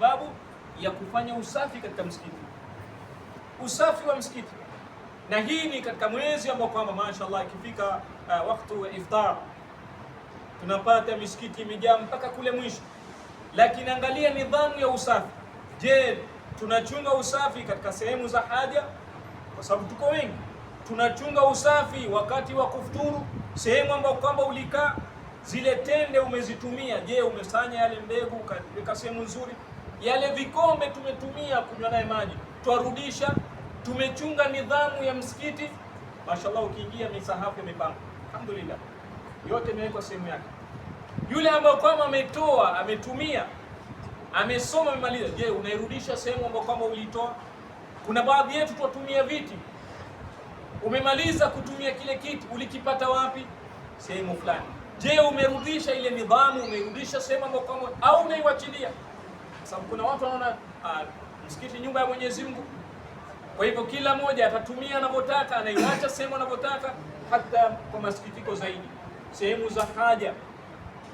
sababu ya kufanya usafi katika msikiti, usafi wa msikiti. Na hii ni katika mwezi ambao kwamba mashaallah ikifika wakati wa iftar tunapata misikiti imejaa mpaka kule mwisho. Lakini angalia nidhamu ya usafi. Je, tunachunga usafi katika sehemu za haja? Kwa sababu tuko wengi. Tunachunga usafi wakati wa kufuturu, sehemu ambayo kwamba ulikaa, zile tende umezitumia, je, umesanya yale mbegu katika sehemu nzuri? Yale vikombe tumetumia kunywa naye maji, twarudisha. Tumechunga nidhamu ya msikiti. Mashallah, ukiingia misahafu imepangwa, alhamdulillah, yote imewekwa sehemu yake. Yule ambaye kwamba ametoa, ametumia, amesoma, amemaliza, je, unairudisha sehemu ambayo kwamba ulitoa? Kuna baadhi yetu tuwatumia viti, umemaliza kutumia kile kiti, ulikipata wapi? Sehemu fulani. Je, umerudisha ile nidhamu? Umerudisha sehemu ambayo kwamba, au unaiwachilia? Sababu kuna watu wanaona msikiti nyumba ya Mwenyezi Mungu, kwa hivyo kila mmoja atatumia anavyotaka, anaiacha sehemu anavyotaka. Hata kwa masikitiko zaidi, sehemu za haja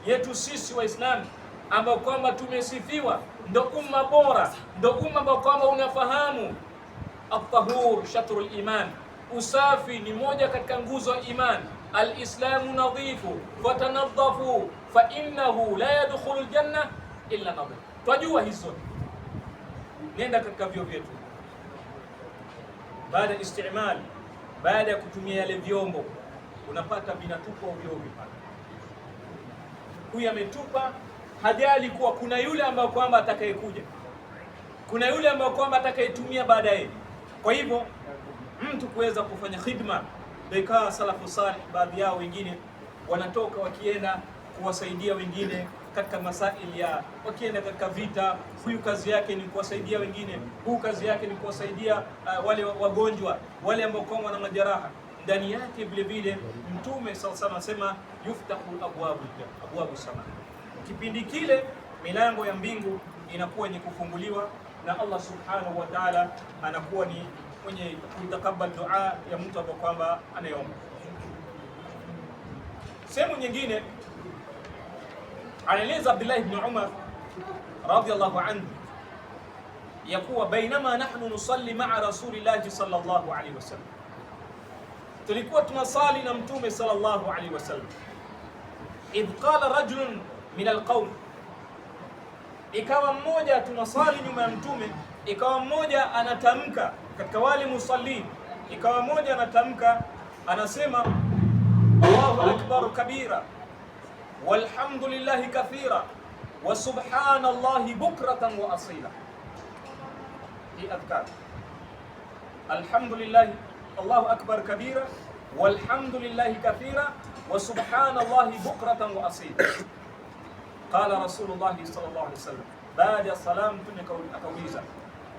yetu sisi Waislamu ambao kwamba tumesifiwa ndo umma bora, ndo umma ambao kwamba unafahamu at-tahur shatrul iman, usafi ni moja katika nguzo ya iman. Al-islamu nadhifu fatanadhafu fa innahu la yadkhulu al-janna illa nadhif. Twajua hizo, nenda katika vyoo vyetu baada ya istimali, baada ya kutumia yale vyombo, unapata vinatupwa ovyo ovyo pale. Huyu ametupa, hajali kuwa kuna yule ambaye kwamba atakayekuja, kuna yule ambaye kwamba atakayetumia baadaye. Kwa hivyo mtu kuweza kufanya khidma, bekaa salafu salih, baadhi yao wengine wanatoka wakienda kuwasaidia wengine katika masaili ya, wakienda katika vita, huyu kazi yake ni kuwasaidia wengine, huyu kazi yake ni kuwasaidia wale wagonjwa, wale ambao kwa na majeraha. Ndani yake vile vile Mtume sallallahu alaihi wasallam yuftahu abwabu sama, kipindi kile milango ya mbingu inakuwa ni kufunguliwa na Allah subhanahu wa ta'ala, anakuwa ni mwenye kutakabali dua ya mtu ambaye kwamba anayeomba. Sehemu nyingine anaeleza Abdullah ibn Umar radiyallahu anhu ya kuwa bainama nahnu nusalli ma'a rasulillahi sallallahu alaihi wasallam, tulikuwa tunasali na Mtume sallallahu alaihi wasallam, idh qala rajulun min alqawm, ikawa mmoja, tunasali nyuma ya Mtume, ikawa mmoja anatamka katika wale musallin, ikawa mmoja anatamka anasema Allahu akbar kabira walhamdulillahi kathira wa subhanallahi bukratan wa asila. Hii adhkar, alhamdulillah, Allahu akbar kabira walhamdulillahi kathira wa subhanallahi bukratan wa asila. Qala Rasulullah sallallahu alaihi wasallam, baada ya salam akauliza,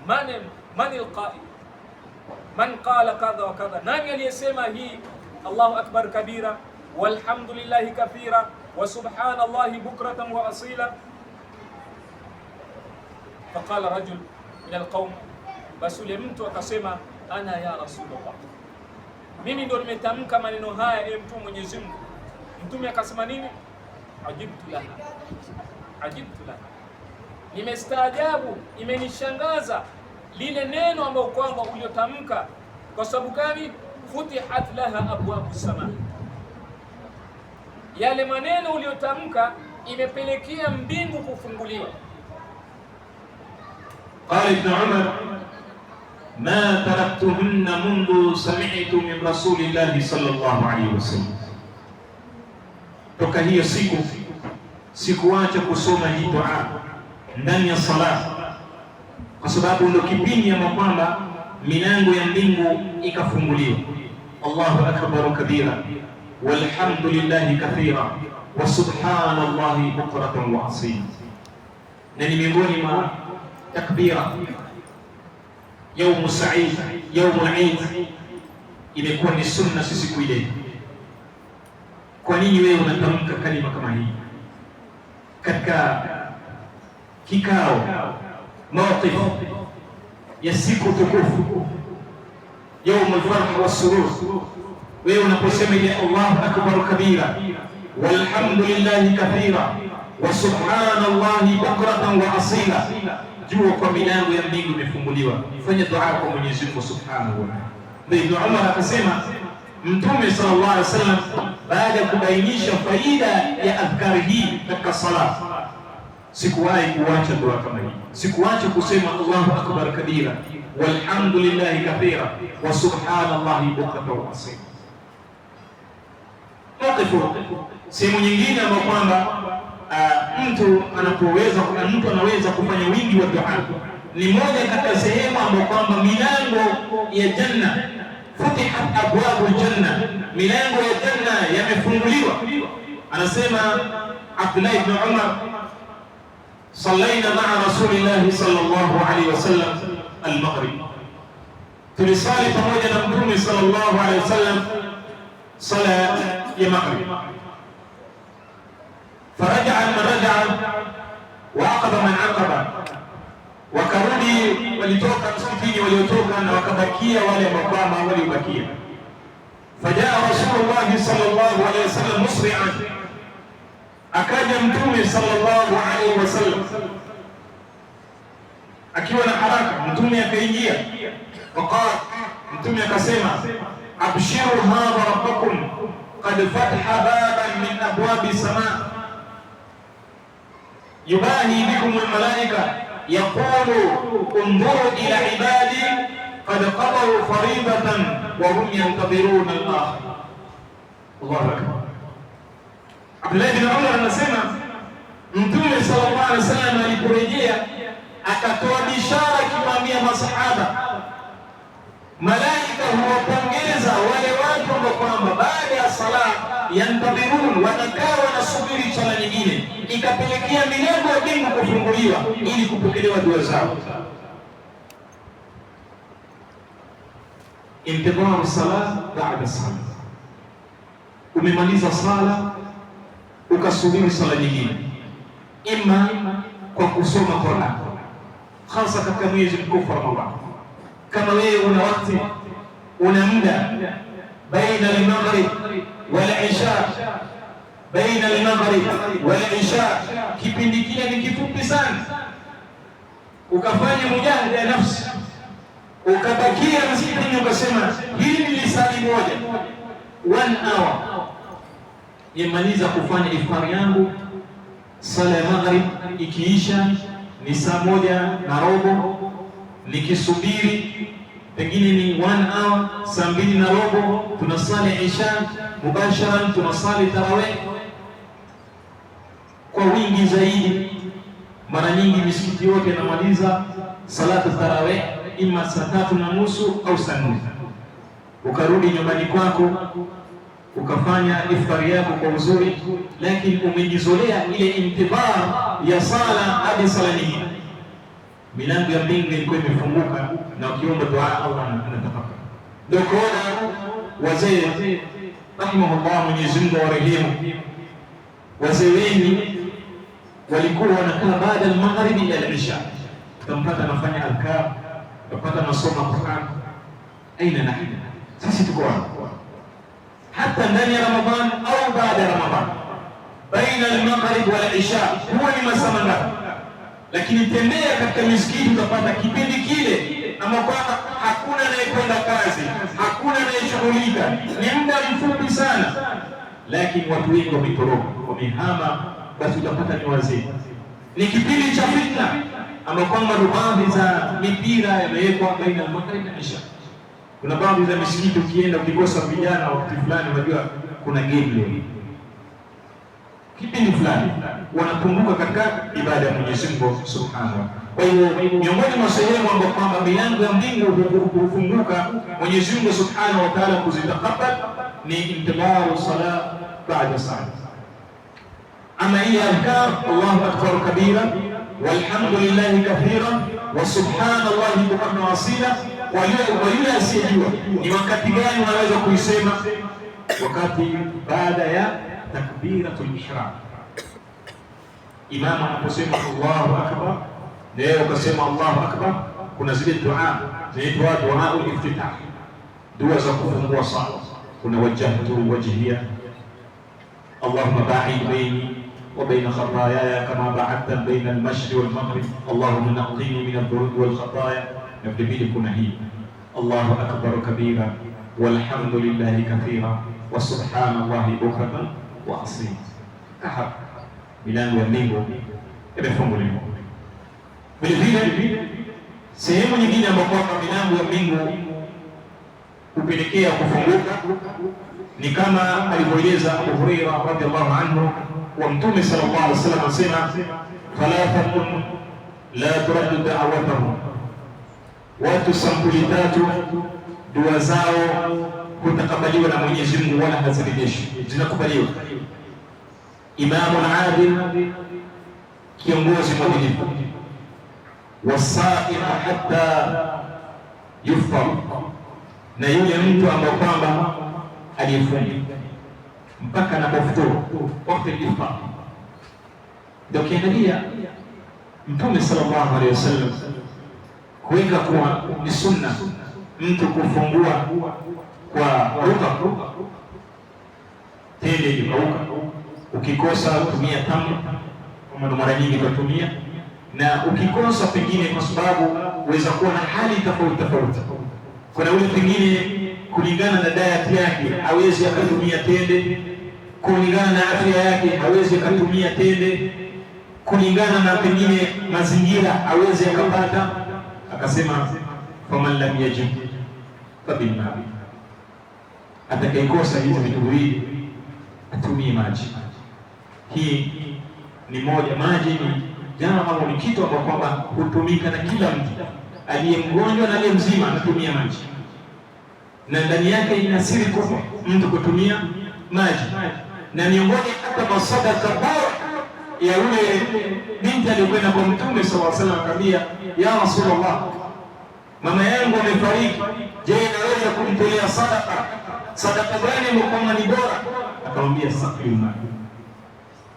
man alqa'il, man qala kadha wa kadha, nani aliyesema hii Allahu akbar kabira walhamdulillahi kathira wa subhanallahi bukratan wa asila? Faqala rajul min alqawm, basi yule mtu akasema, ana ya Rasulullah, mimi ndo nimetamka maneno haya, ewe mtume Mwenyezi Mungu. Mtume akasema nini? Ajibtu laha, ajibtu laha, nimestaajabu, imenishangaza lile neno ambalo kwamba uliotamka. Kwa sababu gani? Futihat laha abwabu sama, yale maneno uliotamka imepelekea mbingu kufunguliwa. Qala Ibn Umar, ma taraktuhunna mundu sami'tu min rasulillahi sallallahu alayhi wasallam, toka hiyo siku sikuacha kusoma hii dua ndani ya sala, kwa sababu ndio kipindi ama kwamba milango ya mbingu ikafunguliwa. Allahu akbar kabira walhamdulillahi kathira wa subhanallahi bukratan wa asila. Na ni miongoni mwa takbira yaumu said, yaumu Eid, imekuwa ni sunna sisi kuileta. Kwa nini wewe unatamka kalima kama hii katika kikao, mawqif ya siku tukufu, yaumul farh wa surur? Wewe unaposema ile Allahu akbar kabira walhamdulillahi kathira wa subhanallahi bukratan wa asila, jua kwa milango ya mbingu imefunguliwa. Fanya dua kwa Mwenyezi Mungu subhanahu wa ta'ala. Ibn Umar akasema Mtume sallallahu alaihi wasallam baada ya kubainisha faida ya adhkari hii katika sala, sikuwahi kuacha dua kama hii, sikuacha kusema Allahu akbar kabira walhamdulillahi kathira wa subhanallahi bukratan wa asila. Sehemu nyingine ambayo kwamba mtu anaweza kufanya wingi wa dua ni moja katika sehemu ambayo kwamba milango ya janna, futihat abwabul janna, milango ya janna yamefunguliwa. Anasema Abdullah ibn Umar, sallaina ma'a rasulillahi sallallahu alayhi wasallam al-maghrib, tulisali pamoja na Mtume sallallahu alayhi wasallam sala ya maghrib. Faraja'a man raja'a wa aqaba man aqaba, wakarudi walitoka msikitini waliotoka na wakabakia wale ambao waliobakia. Fajaa Rasulullah sallallahu alayhi wasallam musri'an, akaja Mtume sallallahu alayhi wasallam akiwa na haraka. Mtume akaingia, waqala, Mtume akasema abshiru hadha rabbakum qad fataha baban min abwabi samaa yubahi bikum almalaika yaqulu unzuru ila ibadi qad qadaw faridatan wa hum yantadhiruna al-akhir. Allahu akbar. Abdullah bin Umar anasema Mtume sallallahu alaihi wasallam aliporejea akatoa bishara akimwambia masahaba, malaika huwapongeza wale watu ambao kwamba baada ya sala yantadhirun, wanakaa wanasubiri sala nyingine, ikapelekea milango ya mbingu kufunguliwa ili kupokelewa dua zao. Intidharu sala baada sala, umemaliza sala ukasubiri sala nyingine, ima kwa kusoma Qur'an, hasa katika mwezi mtukufu wa Ramadhani. Kama wewe una wakati, una muda baina al-maghrib wal-isha, baina al-maghrib wal-isha, kipindi kile ni kifupi sana, ukafanya mujahada ya nafsi, ukabakia msikitini ukasema hili ni sali moja, 1 hour, nimaliza kufanya iftar yangu, sala ya maghrib ikiisha ni saa 1:15, nikisubiri pengine ni 1 hour, saa 2:15 tunasali isha mubasharan, tunasali tarawih kwa wingi zaidi. Mara nyingi misikiti yote yanamaliza salatu tarawih ima saa 3:30 au saa 4. Ukarudi nyumbani kwako ukafanya iftari yako kwa uzuri, lakini umejizolea ile intidhar ya sala hadi sala nyingine. Milango ya mbingu ilikuwa imefunguka na ukiomba dua au anatafakari. Ndio kuona wazee rahimahullah, Mwenyezi Mungu awarehemu, wazee wengi walikuwa wanakaa baada ya magharibi ila al-isha, utampata anafanya adhkar, utampata anasoma Qur'an. Aina nahnu sisi tuko wapi? Hata ndani ya Ramadhan au baada ya Ramadhan, baina al-maghrib wal isha, huwa ni masaa mangapi? Lakini tembea katika misikiti utapata kipindi kile ambapo hakuna anayekwenda kazi, hakuna anayeshughulika, ni muda mfupi sana, lakini watu wengi wametoroka, wamehama, basi utapata ni wazee. Ni kipindi cha fitna ambapo kwamba baadhi za mipira yamewekwa baina al-maghrib na isha. Kuna baadhi za misikiti ukienda ukikosa vijana wakati fulani, unajua kuna game leo, kipindi fulani wanakumbuka katika ibada ya Mwenyezi Mungu Subhanahu. Kwa hiyo miongoni mwa sehemu ambapo kwamba milango ya mbingu hufunguka Mwenyezi Mungu Subhanahu wa Ta'ala kuzitakabal ni intidharu sala baada sala. Ama ile adhkar Allahu akbar kabira walhamdulillahi kathira wa subhanallahi bukratan wa asila, kwa yule asiyejua ni wakati gani unaweza kuisema, wakati baada ya takbiratul ihram. Imamu anaposema Allahu akbar, leo ukasema Allahu akbar, kuna zile dua zinaitwa duaul iftitah, dua za kufungua sala. Kuna wajjahtu wajhiya, Allahumma ba'id baini وبين خطاياي كما بعدت بين المشرق والمغرب اللهم نقني من الذنوب والخطايا. Na vilevile kuna hii Allahu akbar kabira walhamdulillahi kathira wa subhanallahi bukratan wa asila. Milango ya mbingu imefunguliwa. Vilevile sehemu nyingine ambapo milango ya mbingu kupelekea kufunguka ni kama alivyoeleza Abu Hurairah radhiallahu anhu wa Mtume sallallahu alaihi wasallam asema, thalathatun la turaddu da'watuhum, watu sampuli tatu dua zao hutakabaliwa na Mwenyezi Mungu wala hazirejeshwi, zinakubaliwa. Imamun adil, kiongozi mwadilifu, wasaim hatta yuftar, na yule mtu ambaye kwamba aliyefunga mpaka anapofuturu wakati al-iftar. Ndio kiangalia Mtume sallallahu alaihi wasallam kuweka kuwa ni sunna mtu kufungua kwa ruka tende ikauka, ukikosa tumia tamri kama mara nyingi tutumia, na ukikosa pengine kwa sababu uweza kuwa na hali tofauti. Kuna ule pengine kulingana na diet yake hawezi akatumia tende, kulingana na afya yake hawezi akatumia tende, kulingana na pengine mazingira hawezi akapata. Akasema faman lam yajid fabil ma'i, atakayekosa hizo vitu viwili atumie maji. Hii ni moja. Maji ni jambo ni kitu ambacho kwamba hutumika na kila mtu, aliye mgonjwa na aliye mzima anatumia maji, na ndani yake ina siri kubwa mtu kutumia maji. Na miongoni hata masadaka bora ya yule binti aliyokwenda kwa Mtume sallallahu alaihi wasallam akamwambia, ya Rasulullah, mama yangu amefariki, je, naweza kumtolea sadaka? Sadaka gani ambayo ni bora? Akamwambia sakil maji,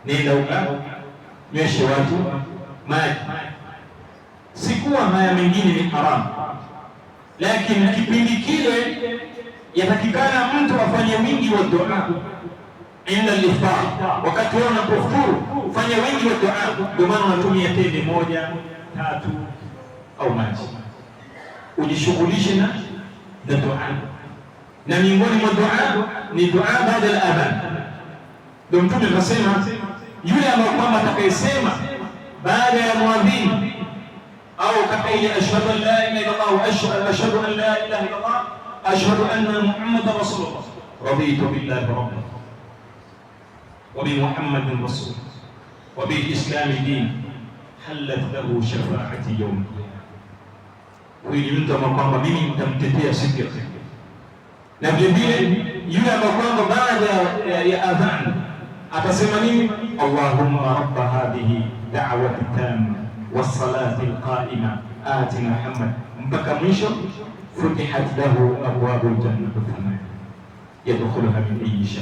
nenda ukanyweshe watu maji. Sikuwa haya mengine ni haramu, lakini kipindi kile yatakikana mtu afanye wingi wa dua inda al-iftar, wakati wao wanapofuturu fanya wingi wa dua. Ndio maana unatumia tende moja, tatu au maji, ujishughulishe na dua. Na miongoni mwa dua ni dua baada ya adhan. Ndio Mtume akasema yule ambaye kwamba atakayesema baada ya muadhin au katika ile ashhadu an la ilaha illa Allah, ashhadu an la ilaha illa Allah, ashhadu anna Muhammadar rasulullah, raditu billahi rabban wa bi Muhammadin rasul wa bil islam din, halat lahu shafa'ati yawm. Huyu mtu ambaye kwamba mimi nitamtetea siku ya Kiyama. Na vile vile yule ambaye kwamba baada ya adhan atasema nini? Allahumma rabb hadhihi da'wati tamma was-salati al-qa'ima ati Muhammad, mpaka mwisho. Futihat lahu abwabul jannati thamanin yadkhuluha min ayyi sha,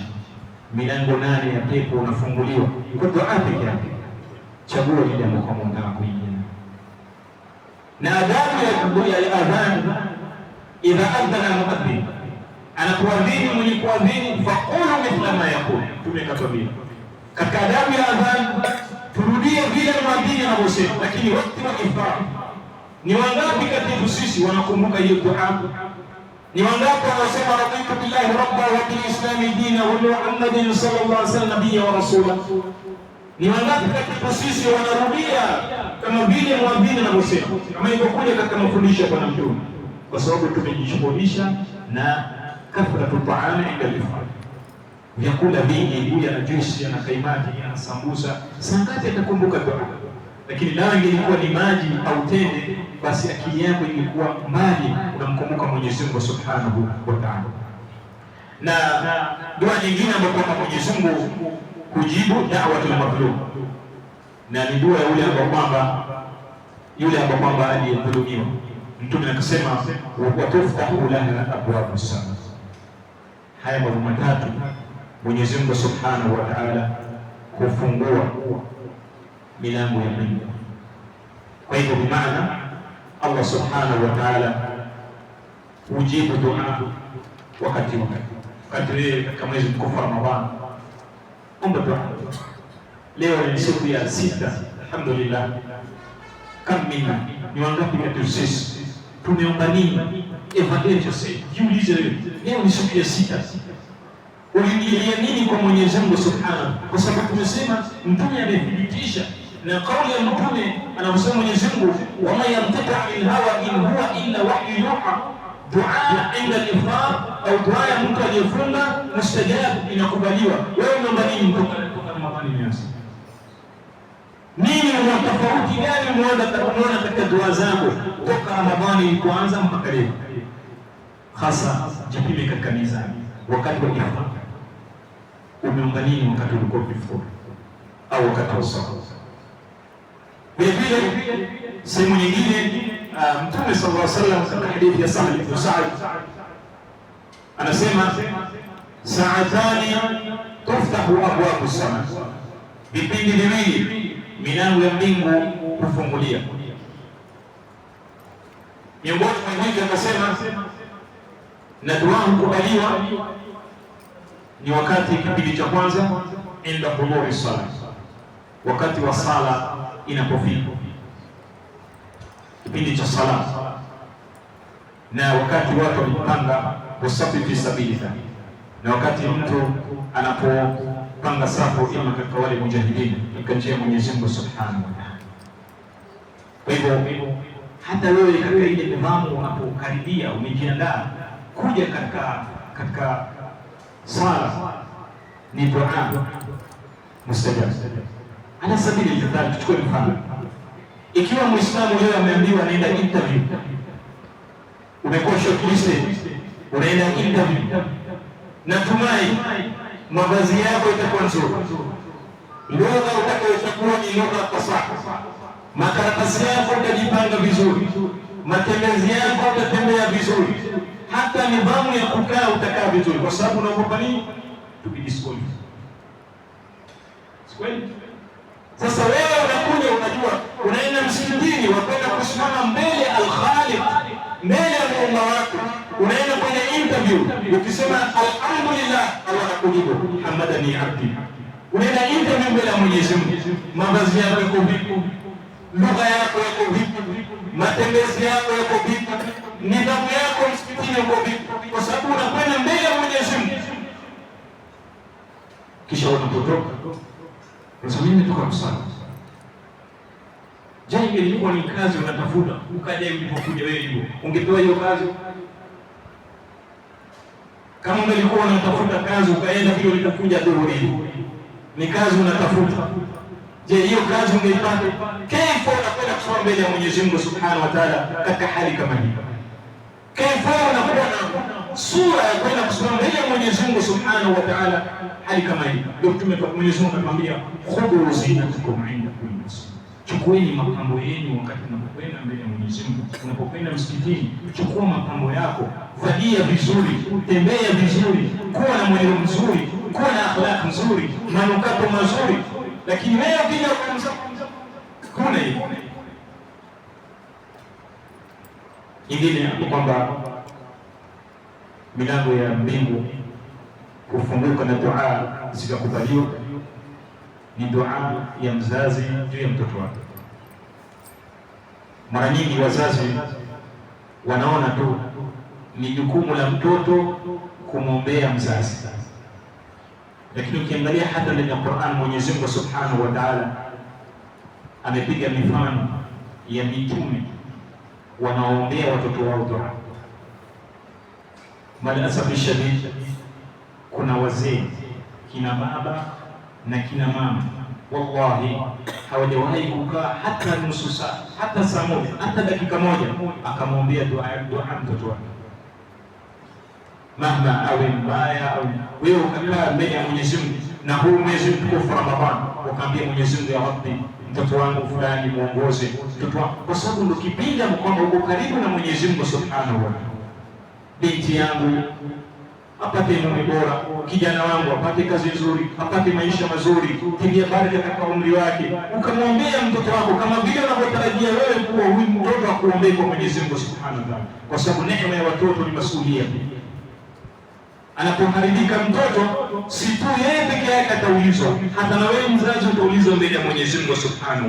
milango 8 ya pepo unafunguliwa kwa dua pekee yake. Chagua ile ambayo kama unataka kuingia. Na adabu ya adhan, idha adhana muadhdhin, anapoadhini mwenye kuadhini, faqulu mithla ma yaqul. Tumekatwambia katika adabu ya adhan turudie vile muadhini anavyosema. Lakini wakati wa iftar, ni wangapi kati yetu sisi wanakumbuka hiyo dua? Ni wangapi wanasema raditu billahi rabba wa bil islami dina wa Muhammadin sallallahu alaihi wasallam nabiyya wa rasula? Ni wangapi kati yetu sisi wanarudia kama vile muadhini anavyosema, kama ilivyokuja katika mafundisho ya Bwana Mtume? Kwa sababu tumejishughulisha na kathratu taami inda al-iftar, vyakula vingi, huja na juisi na kaimati na sambusa. Sangapi atakumbuka dua? Lakini lao ingekuwa ni maji au tende, basi akili yako ingekuwa mbali, unamkumbuka Mwenyezi Mungu Subhanahu wa Ta'ala. Na dua nyingine ambayo Mwenyezi Mungu kujibu da'watul madhlum, na ni dua ya yule ambaye kwamba aliyedhulumiwa. Mtume akasema wa tuftahu laha abwabus sama. Haya mambo matatu Mwenyezi Mungu Subhanahu wa Ta'ala kufungua milango ya mbingu. Kwa hivyo bi maana Allah Subhanahu wa Ta'ala ujibu dua wakati wewe katika mwezi mtukufu wa Ramadhani, omba dua. Leo ni siku ya 6, alhamdulillah. Kamina ni wangapi kati sisi tumeomba nini? Evangelio sasa, jiulize leo ni siku ya 6. Ulilia nini kwa Mwenyezi Mungu Subhanahu? Kwa sababu tumesema mtume amethibitisha na kauli ya mtume anaposema Mwenyezi Mungu, wama yantiqu anil hawa in huwa illa wahyu yuha. Dua inda al-iftar au dua ya mtu aliyefunga mustajab, inakubaliwa. Wewe unaomba nini kutoka Ramadhani imeanza? Nini una tofauti gani unaona katika dua zako kutoka Ramadhani ilipoanza mpaka leo? Hasa jipime katika mizani. Wakati wa iftar umeomba nini? Wakati ulikuwa ukifuturu au wakati wa sala? Vile vile sehemu nyingine Mtume sallallahu alaihi wasallam katika hadithi ya Sahal ibn Sa'd anasema sa'atani tuftahu abwabu as-sama, vipindi viwili milango ya mbingu kufungulia. Miongoni mwa hivyo akasema na dua hukubaliwa ni wakati kipindi cha kwanza inda hudhuri sala, wakati wa sala inapofika kipindi cha sala, na wakati watu walipanga usafi fi sabilillah, na wakati mtu anapopanga safu ima katika wale mujahidin katika njia ya Mwenyezi Mungu Subhanahu wa Ta'ala. Kwa hivyo hata wewe katika ile nidhamu unapokaribia umejiandaa kuja katika sala, ni dua mustajab. Ala sabili al-mithal, tuchukue mfano. Ikiwa Muislamu leo ameambiwa anaenda interview, umekuwa shortlisted, unaenda interview, natumai mavazi yako itakuwa nzuri, lugha utakayochukua ni lugha fasaha, makaratasi yako utajipanga vizuri, matembezi yako utatembea vizuri, hata nidhamu ya kukaa utakaa vizuri. Kwa sababu unaogopa nini? Tukidisqualify. Sasa wewe unakuja, unajua unaenda msikitini, wakwenda kusimama mbele al-Khaliq, mbele ya Muumba wako, unaenda kwenye interview, ukisema alhamdulillah, Allah anakujibu hamadani abdi. Unaenda interview mbele ya Mwenyezi Mungu, mavazi yako yako vipi? Lugha yako yako vipi? Matembezi yako yako vipi? Nidhamu yako msikitini yako vipi? Kwa sababu unakwenda mbele ya Mwenyezi Mungu. Kisha unapotoka sasa, mimi nimetoka kusali. Je, ilikuwa ni kazi unatafuta, ukaja ulipokuja wewe hivyo, ungepewa hiyo kazi? Kama ungelikuwa unatafuta kazi ukaenda vile ulipokuja dhuhuri, ni kazi unatafuta, je, hiyo kazi ungeipata? Kaifa unakwenda kusoma mbele ya Mwenyezi Mungu Subhanahu wa Ta'ala katika hali kama hii? Kaifa unakuwa na sura ya kwenda kusoma mbele ya Mwenyezi Mungu Subhanahu wa Ta'ala hali kama hii? Ndio Mtume wa Mwenyezi Mungu akamwambia, khudhu zinatakum inda kulli masjid, chukueni mapambo yenu wakati unapokwenda mbele ya Mwenyezi Mungu. Unapokwenda msikitini, chukua mapambo yako, valia vizuri, tembea vizuri, kuwa na mwendo mzuri, kuwa na akhlaq nzuri, manukato mazuri. Lakini wewe ukija kuna hiyo ingine hapo kwamba milango ya mbingu kufunguka na dua zikakubaliwa, ni dua ya mzazi juu ya mtoto wake. Mara nyingi wazazi wanaona tu ni jukumu la mtoto kumwombea mzazi, lakini ukiangalia hata ndani ya Qur'an Mwenyezi Mungu Subhanahu wa Ta'ala amepiga mifano ya mitume wanaoombea watoto wao dua. Malasafi shadid, kuna wazee, kina baba na kina mama, wallahi hawajawahi kukaa hata nusu saa, hata saa moja, hata dakika moja akamwombea dua mtoto wake, mahma awe mbaya au wewe ukakaa mbele ya Mwenyezi Mungu na huu mwezi mtukufu Ramadhani ukaambia Mwenyezi Mungu, ya Rabbi, mtoto wangu fulani muongoze, mtoto wangu, kwa sababu ndio kipindi kwamba uko karibu na Mwenyezi Mungu Subhanahu wa Ta'ala. Binti yangu apate mume bora, kijana wangu apate kazi nzuri, apate maisha mazuri, tilia baraka katika umri wake, ukamwombea mtoto wako kama vile unavyotarajia wewe kuwa huyu mtoto akuombee kwa Mwenyezi Mungu Subhanahu wa Ta'ala, kwa sababu neema ya watoto ni masuhulia. Anapoharibika mtoto, si tu yeye peke yake ataulizwa, hata na wewe mzazi utaulizwa mbele ya Mwenyezi Mungu Subhanahu